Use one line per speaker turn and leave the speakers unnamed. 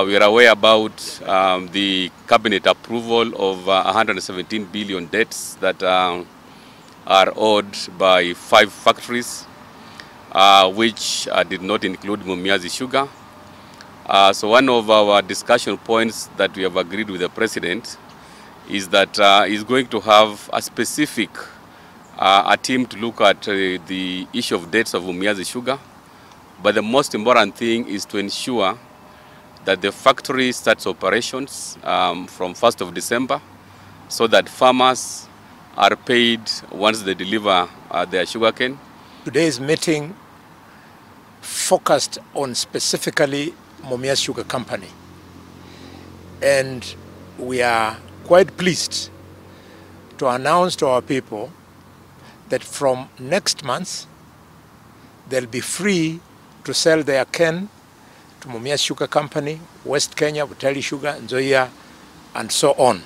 We are aware about the cabinet approval of 117 billion debts that are owed by 5 factories, which did not include Mumias Sugar. So one of our discussion points that we have agreed with the President is that he's going to have a specific a team to look at the issue of debts of Mumias Sugar. But the most important thing is to ensure that the factory starts operations from 1st of December so that farmers are paid once they deliver their sugarcane. Today's meeting focused on specifically Mumias Sugar Company. And we are quite pleased to announce to our people that from next month, they'll be free to sell their cane to Mumias Sugar Company, West Kenya, Butali Sugar, Nzoia, and so on.